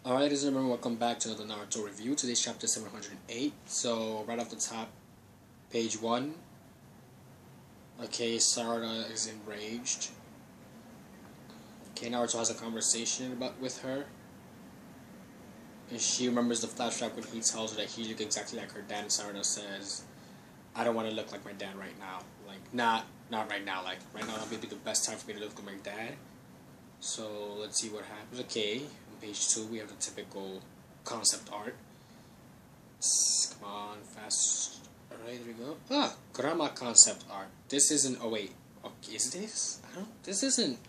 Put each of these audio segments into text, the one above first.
Alright, ladies and gentlemen, welcome back to another Naruto review. Today's chapter 708. So, right off the top, page 1. Okay, Sarada is enraged. Okay, Naruto has a conversation with her. And she remembers the flashback when he tells her that he looks exactly like her dad, and Sarada says, I don't want to look like my dad right now. Like, not right now. Like, right now would be the best time for me to look like my dad. So, let's see what happens. Okay, on page 2, we have the typical concept art. Come on, fast. Alright, there we go. Kurama concept art. This isn't. Oh, wait. Okay, is this? This isn't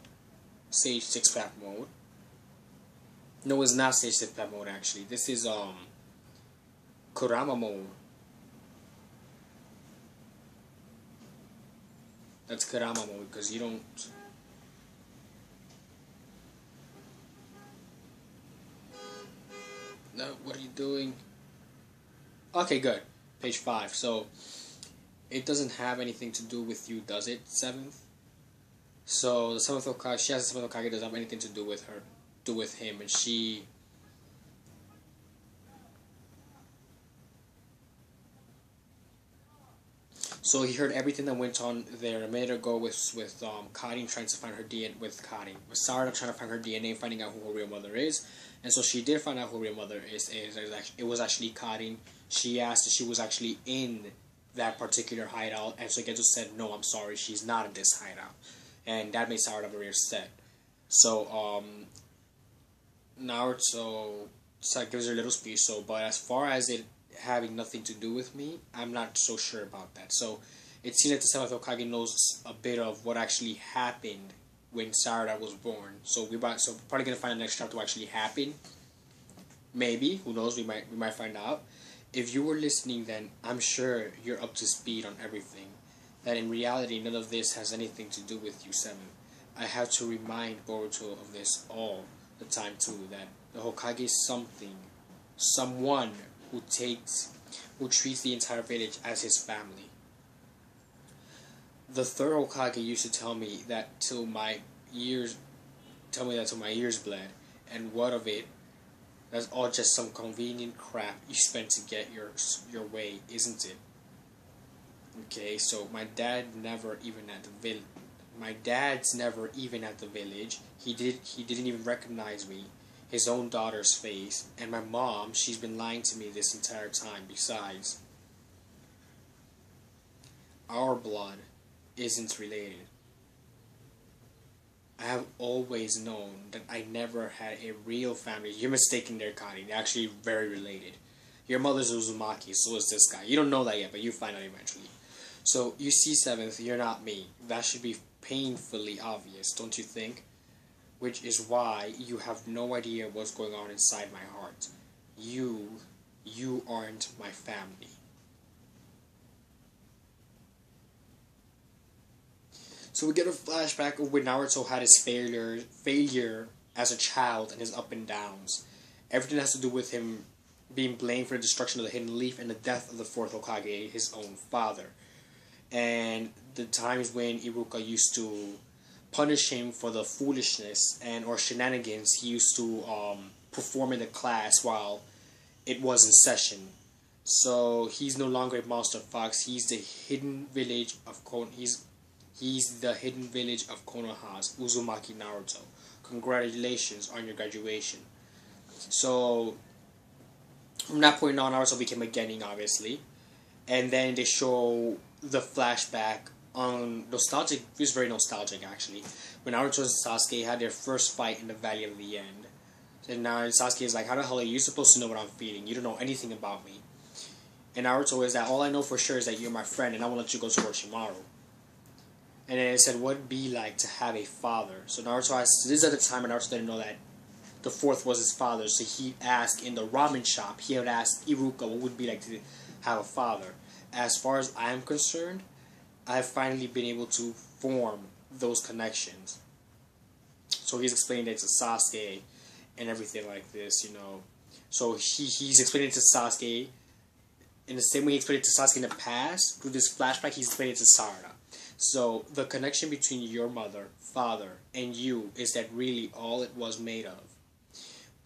Sage 6 Path mode. No, it's not Sage 6 Path mode, actually. This is, Kurama mode. That's Kurama mode, because you don't. No, what are you doing? Okay, good. Page 5. So, it doesn't have anything to do with you, does it, 7th? So, the 7th Hokage, she has the 7th Hokage doesn't have anything to do with her, him, and she... So, he heard everything that went on there a minute ago with Karin trying to find her DNA, with Sarada trying to find her DNA, finding out who her real mother is. And so she did find out who her real mother is. It was actually Karin. She asked if she was actually in that particular hideout, and so Geto said, no, I'm sorry, she's not in this hideout. And that made Sarada very upset. So, Naruto gives her a little speech, but as far as it having nothing to do with me, I'm not so sure about that. So, it seems like the 7th Hokage knows a bit of what actually happened when Sarada was born. So we're probably gonna find the next chapter to actually happen. Maybe, who knows? We might find out. If you were listening, then I'm sure you're up to speed on everything. That in reality, none of this has anything to do with you, 7. I have to remind Boruto of this all the time too. That the Hokage is someone who treats the entire village as his family. The 3rd Hokage used to tell me that till my ears bled, and what of it? That's all just some convenient crap you spent to get your way, isn't it? Okay, so my dad's never even at the village. He didn't even recognize me, his own daughter's face, and my mom, she's been lying to me this entire time. Besides, our blood isn't related. I have always known that I never had a real family. You're mistaken there, Connie. They're actually very related. Your mother's Uzumaki, so is this guy. You don't know that yet, but you find out eventually. So, you see, 7th, you're not me. That should be painfully obvious, don't you think? Which is why you have no idea what's going on inside my heart. You aren't my family. So we get a flashback of when Naruto had his failure as a child and his up and downs. Everything has to do with him being blamed for the destruction of the Hidden Leaf and the death of the 4th Hokage, his own father. And the times when Iruka used to punish him for the foolishness or shenanigans he used to perform in the class while it was in session. So he's no longer a monster fox. He's the hidden village of He's the hidden village of Konoha's Uzumaki Naruto. Congratulations on your graduation. So, from that point on, Naruto became a Genin, obviously. And then they show the flashback on nostalgic. It was very nostalgic, actually. When Naruto and Sasuke had their first fight in the Valley of the End. And now Sasuke is like, how the hell are you supposed to know what I'm feeling? You don't know anything about me. And Naruto is that, all I know for sure is that you're my friend and I won't let you go to Orochimaru. And then it said, what it'd be like to have a father. So Naruto asked, this is at the time when Naruto didn't know that the 4th was his father. So he asked in the ramen shop, he would ask Iruka what would it be like to have a father. As far as I am concerned, I've finally been able to form those connections. So he's explaining it to Sasuke and everything like this, you know. So he's explaining it to Sasuke in the same way he explained it to Sasuke in the past. Through this flashback, he's explaining it to Sarada. So, the connection between your mother, father, and you is that really all it was made of.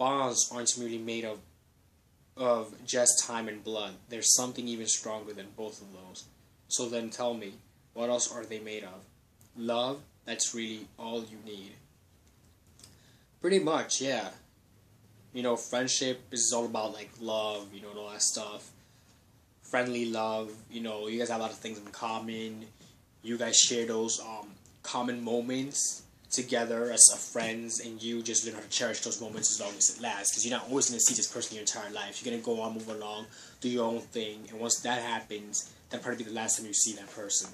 bonds aren't merely made of just time and blood. There's something even stronger than both of those. So then tell me, what else are they made of? Love, that's really all you need. Pretty much, yeah. You know, friendship is all about like love, you know, and all that stuff. Friendly love, you know, you guys have a lot of things in common. You guys share those common moments together as friends, and you just learn how to cherish those moments as long as it lasts. Because you're not always going to see this person your entire life. You're going to go on, move along, do your own thing, and once that happens, that'll probably be the last time you see that person.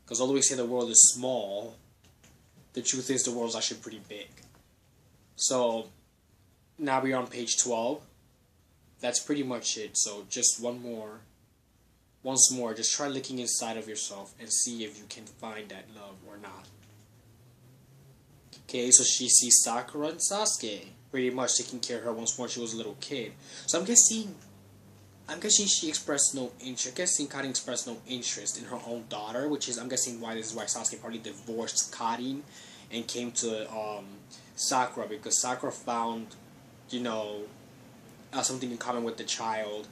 Because although we say the world is small, the truth is the world is actually pretty big. So, now we're on page 12. That's pretty much it. So, just once more, just try looking inside of yourself and see if you can find that love or not. Okay, so she sees Sakura and Sasuke pretty much taking care of her once more she was a little kid. So I'm guessing she expressed no interest. I'm guessing Karin expressed no interest in her own daughter, which is, I'm guessing, why Sasuke probably divorced Karin and came to Sakura, because Sakura found, you know, something in common with the child,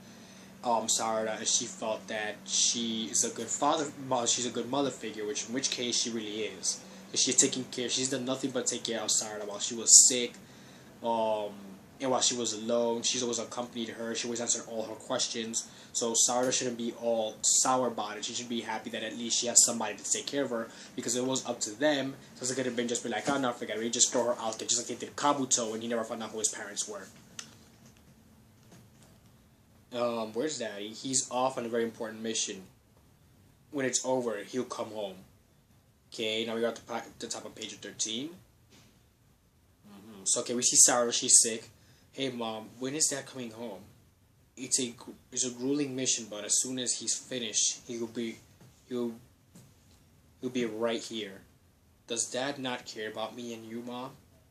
Sarada, and she felt that she is a good she's a good mother figure, in which case she really is. She's taking care. She's done nothing but take care of Sarada while she was sick, and while she was alone. She's always accompanied her. She always answered all her questions. So Sarada shouldn't be all sour about it. She should be happy that at least she has somebody to take care of her, because it was up to them. So it could have been just be like, oh no, forget it. We just throw her out there, just like they did Kabuto, and he never found out who his parents were. Where's Daddy? He's off on a very important mission. When it's over, he'll come home. Okay, now we're at the top of page 13. So, okay, we see Sarah, she's sick. Hey, Mom, when is Dad coming home? It's a grueling mission, but as soon as he's finished, he'll be right here. Does Dad not care about me and you, Mom?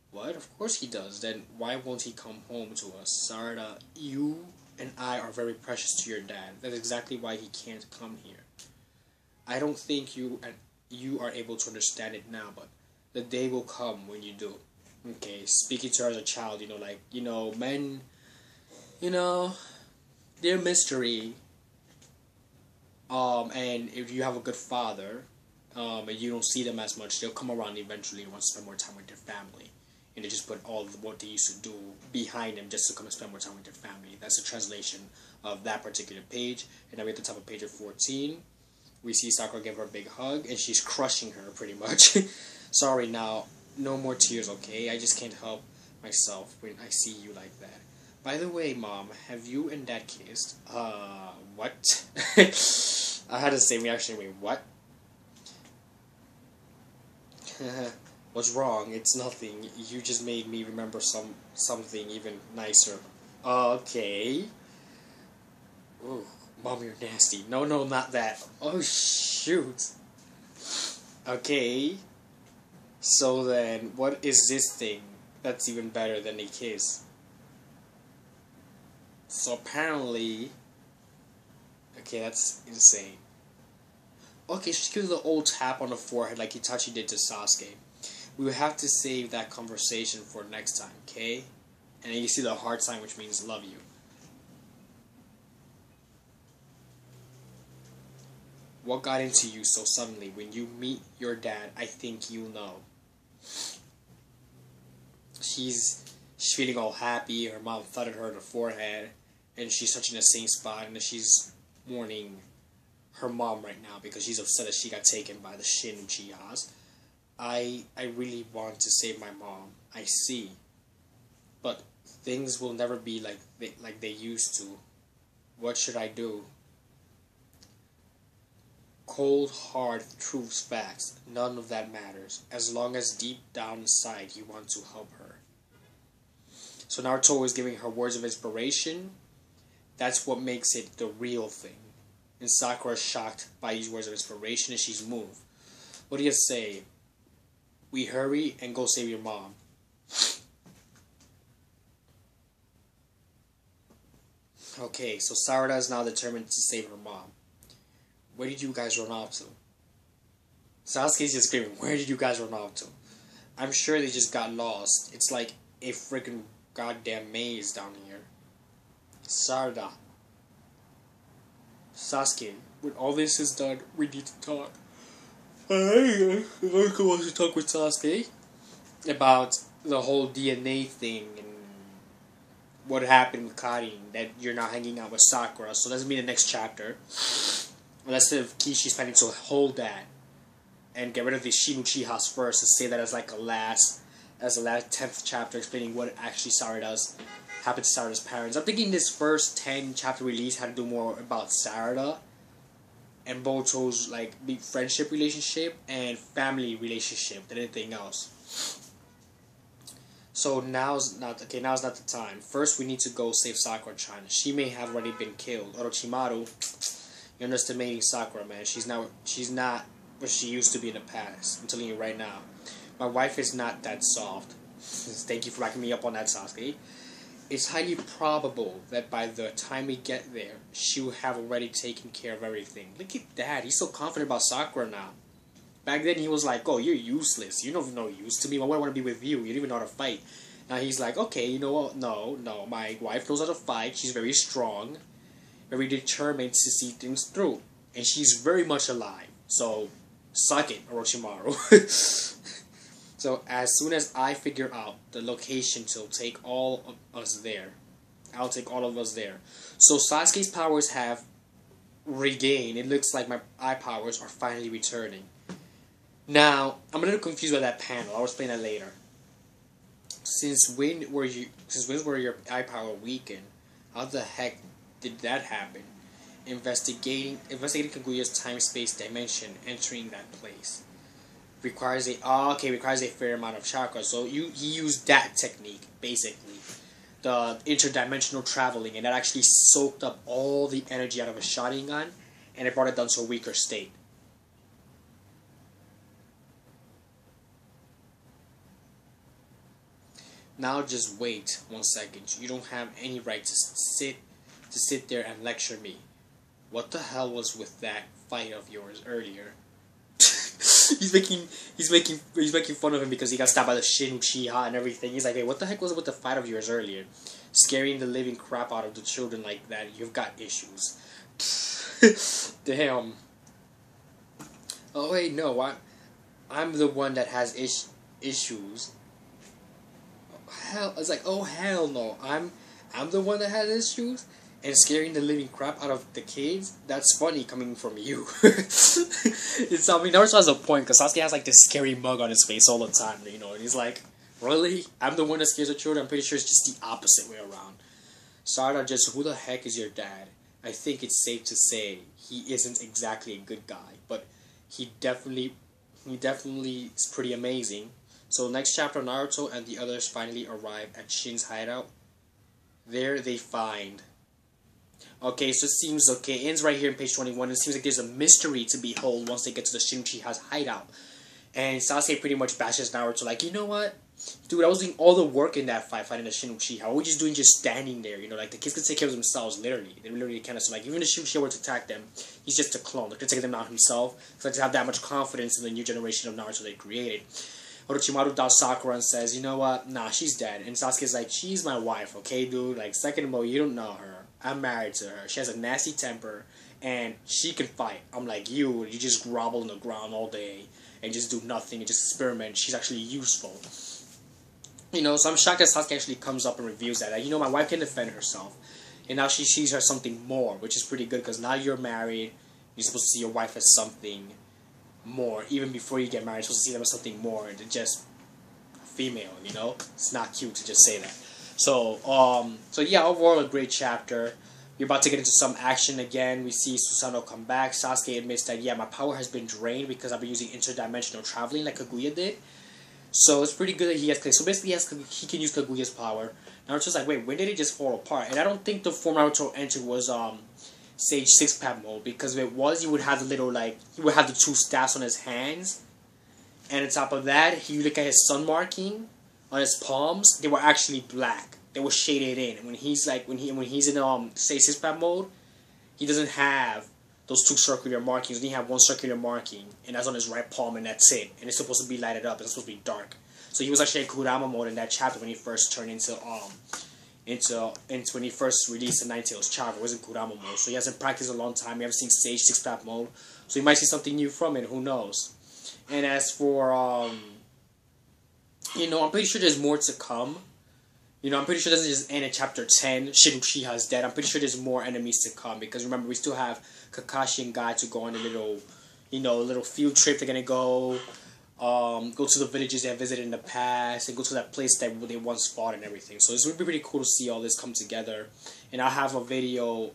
What? Of course he does. Then why won't he come home to us? Sarada, you and I are very precious to your dad. That's exactly why he can't come here. I don't think you are able to understand it now, but the day will come when you do. Okay, speaking to her as a child, men, they're mystery. And if you have a good father, and you don't see them as much, they'll come around eventually and want to spend more time with their family. And they just put all of what they used to do behind them just to come and spend more time with their family. That's a translation of that particular page. And now we're at the top of page 14. We see Sakura give her a big hug, and she's crushing her pretty much. Sorry, now, no more tears, okay? I just can't help myself when I see you like that. By the way, Mom, have you and Dad kissed? What? I had to say, wait, what? What's wrong? It's nothing. You just made me remember something even nicer. Okay. Ooh, Mom, you're nasty. No, not that. Oh, shoot. Okay. So then, what is this thing that's even better than a kiss? So apparently... Okay, that's insane. Okay, so she gives the old tap on the forehead like Itachi did to Sasuke. We will have to save that conversation for next time, okay? And then you see the heart sign, which means love you. What got into you so suddenly? When you meet your dad, I think you'll know. She's feeling all happy. Her mom thudded her in the forehead, and she's touching the same spot, and she's mourning her mom right now because she's upset that she got taken by the Shin Uchihas. I really want to save my mom. I see. But things will never be like they used to. What should I do? Cold, hard truths, facts. None of that matters. As long as deep down inside you want to help her. So Naruto is giving her words of inspiration. That's what makes it the real thing. And Sakura is shocked by these words of inspiration and she's moved. What do you say? We hurry and go save your mom. Okay, so Sarada is now determined to save her mom. Where did you guys run off to? Sasuke's just screaming, where did you guys run off to? I'm sure they just got lost. It's like a freaking goddamn maze down here. Sarada. Sasuke, when all this is done, we need to talk. Naruto wants to talk with Sasuke about the whole DNA thing and what happened with Karin, that you're not hanging out with Sakura. So that's gonna be the next chapter. Unless if Kishi's planning to hold that and get rid of the Shin Uchihas first and say that as like a last 10th chapter explaining what actually Sarada's happened to Sarada's parents. I'm thinking this first 10 chapter release had to do more about Sarada and Boruto's like big friendship relationship and family relationship than anything else. So now's not the time. First we need to go save Sakura-chan. She may have already been killed. Orochimaru, you're underestimating Sakura, man. She's not what she used to be in the past. I'm telling you right now. My wife is not that soft. Thank you for backing me up on that, Sasuke. It's highly probable that by the time we get there, she will have already taken care of everything. Look at that. He's so confident about Sakura now. Back then he was like, oh, you're useless. You're no use to me. Why would I want to be with you? You don't even know how to fight. Now he's like, okay, you know what? No. My wife knows how to fight. She's very strong. Very determined to see things through. And she's very much alive. So, suck it, Orochimaru. So as soon as I figure out the location to take all of us there, I'll take all of us there. So Sasuke's powers have regained. It looks like my eye powers are finally returning. Now, I'm a little confused by that panel. I'll explain that later. Since when were your eye power weakened? How the heck did that happen? Investigating Kaguya's time-space dimension, entering that place. Requires a fair amount of chakra. So he used that technique, basically. The interdimensional traveling, and that actually soaked up all the energy out of a Sharingan, and it brought it down to a weaker state. Now just wait 1 second. You don't have any right to sit there and lecture me. What the hell was with that fight of yours earlier? He's making fun of him because he got stabbed by the Shin Uchiha and everything. He's like, hey, what the heck was it with the fight of yours earlier? Scaring the living crap out of the children like that. You've got issues. Damn. Oh wait, no, I'm the one that has issues. Hell, it's like, oh hell no, I'm the one that has issues and scaring the living crap out of the kids. That's funny coming from you. Naruto has a point because Sasuke has like this scary mug on his face all the time, you know, and he's like, really? I'm the one that scares the children? I'm pretty sure it's just the opposite way around. Sarada, just who the heck is your dad? I think it's safe to say he isn't exactly a good guy, but he definitely is pretty amazing. So next chapter, Naruto and the others finally arrive at Shin's hideout. There they find... Okay, so it seems okay. It ends right here in page 21. It seems like there's a mystery to behold once they get to the Shin Uchiha's hideout. And Sasuke pretty much bashes Naruto like, you know what? Dude, I was doing all the work in that fight, fighting the Shin Uchiha. What were we just doing just standing there? You know, like, the kids can take care of themselves, literally. They literally can. So, like, even if Shin Uchiha were to attack them, he's just a clone. They're going to take them out himself. So I just have that much confidence in the new generation of Naruto they created. Orochimaru doubts Sakura and says, you know what? Nah, she's dead. And Sasuke's like, she's my wife, okay, dude? Like, second of all, you don't know her. I'm married to her. She has a nasty temper, and she can fight. I'm like, you just grovel on the ground all day and just do nothing and just experiment. She's actually useful. You know, so I'm shocked that Sasuke actually comes up and reveals that. Like, you know, my wife can defend herself. And now she sees her something more, which is pretty good, because now you're married. You're supposed to see your wife as something more. Even before you get married, you're supposed to see them as something more than just female, you know? It's not cute to just say that. So yeah, overall a great chapter. We're about to get into some action again. We see Susanoo come back. Sasuke admits that, yeah, my power has been drained because I've been using interdimensional traveling like Kaguya did. So it's pretty good that he has... So basically he can use Kaguya's power. Naruto's like, wait, when did it just fall apart? And I don't think the form Naruto entered was Sage 6-pack mode. Because if it was, he would have the little, like... He would have the two staffs on his hands. And on top of that, if you look at his sun marking on his palms, they were actually black. They were shaded in. And when he's like when he's in Sage 6-pack mode, he doesn't have those two circular markings. He have one circular marking, and that's on his right palm, and that's it. And it's supposed to be lighted up. It's supposed to be dark. So he was actually in Kurama mode in that chapter when he first turned into when he first released the Ninetales chapter. It was in Kurama mode. So he hasn't practiced a long time. We haven't seen Sage 6-path mode. So you might see something new from it. Who knows? And as for I'm pretty sure there's more to come. I'm pretty sure it doesn't just end at chapter 10. Shibuya is dead. I'm pretty sure there's more enemies to come because remember we still have Kakashi and Guy to go on a little field trip. They're gonna go to the villages they have visited in the past and go to that place that they once fought and everything. So it's going to be pretty cool to see all this come together. And I'll have a video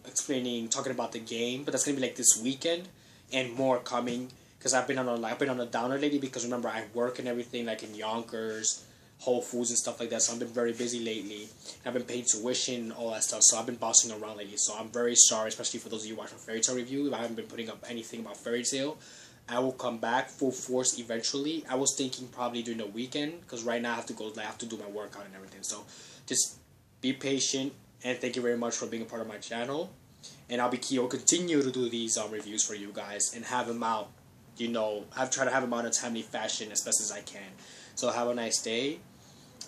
talking about the game, but that's going to be like this weekend and more coming because I've been on a downer lately because remember I work and everything like in Yonkers, Whole Foods and stuff like that. So I've been very busy lately. And I've been paying tuition and all that stuff. So I've been bossing around lately. So I'm very sorry, especially for those of you watching Fairy Tail review. If I haven't been putting up anything about Fairy Tail. I will come back full force eventually. I was thinking probably during the weekend because right now I have to do my workout and everything. So just be patient and thank you very much for being a part of my channel. And I'll continue to do these reviews for you guys and have them out. I've tried to have them out in a timely fashion as best as I can. So have a nice day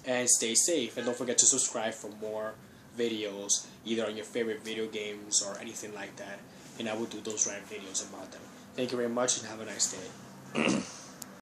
and stay safe and don't forget to subscribe for more videos either on your favorite video games or anything like that. And I will do those random videos about them. Thank you very much and have a nice day.